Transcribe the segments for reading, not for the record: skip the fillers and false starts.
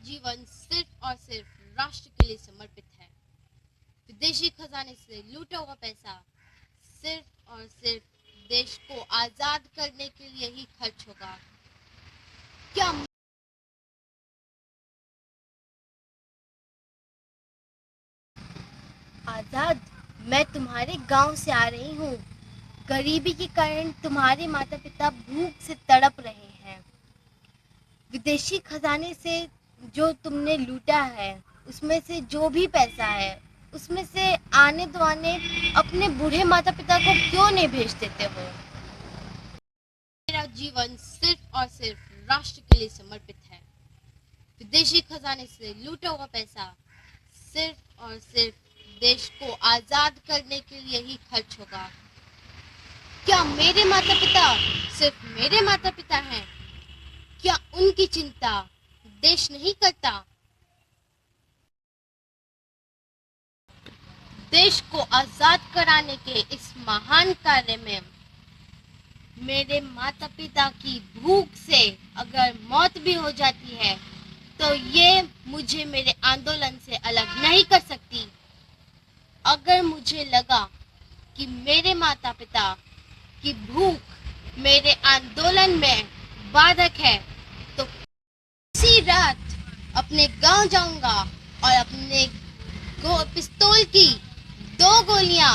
जीवन सिर्फ और सिर्फ राष्ट्र के लिए समर्पित है। विदेशी खजाने से लूटा हुआ पैसा सिर्फ और सिर्फ देश को आजाद करने के लिए ही खर्च होगा। क्या आजाद, मैं तुम्हारे गांव से आ रही हूँ। गरीबी के कारण तुम्हारे माता पिता भूख से तड़प रहे हैं। विदेशी खजाने से जो तुमने लूटा है, उसमें से जो भी पैसा है, उसमें से आने द्वाने अपने बूढ़े माता पिता को क्यों नहीं भेज देते हो? मेरा जीवन सिर्फ और सिर्फ राष्ट्र के लिए समर्पित है। विदेशी खजाने से लूटा हुआ पैसा सिर्फ और सिर्फ देश को आजाद करने के लिए ही खर्च होगा। क्या मेरे माता पिता सिर्फ मेरे माता पिता हैं? क्या उनकी चिंता देश नहीं करता? देश को आजाद कराने के इस महान कार्य में मेरे माता पिता की भूख से अगर मौत भी हो जाती है तो ये मुझे मेरे आंदोलन से अलग नहीं कर सकती। अगर मुझे लगा कि मेरे माता पिता की भूख मेरे आंदोलन में बाधक है तो उसी रात अपने गांव जाऊंगा और अपने पिस्तौल की 2 गोलियां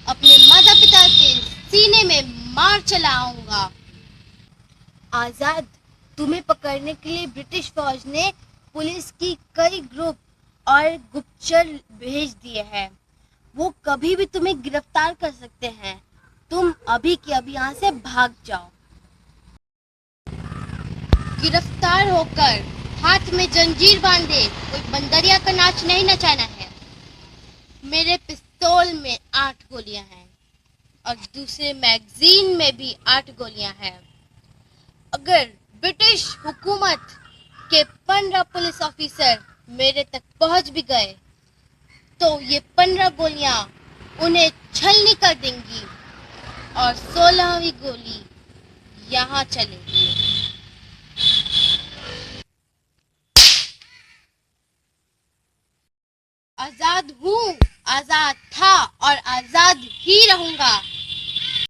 अपने माता पिता के सीने में मार चलाऊंगा। आजाद, तुम्हें पकड़ने के लिए ब्रिटिश फौज ने पुलिस की कई ग्रुप और गुप्तचर भेज दिए हैं। वो कभी भी तुम्हें गिरफ्तार कर सकते हैं। तुम अभी के अभी यहाँ से भाग जाओ। गिरफ्तार होकर हाथ में जंजीर बांधे कोई बंदरिया का नाच नहीं नचाना है। मेरे पिस्तौल में 8 गोलियां हैं और दूसरे मैगजीन में भी 8 गोलियां हैं। अगर ब्रिटिश हुकूमत के 15 पुलिस ऑफिसर मेरे तक पहुंच भी गए तो ये 15 गोलियां उन्हें छलनी कर देंगी और 16वीं गोली यहाँ चलेगी। आजाद हूँ, आजाद था और आजाद ही रहूंगा।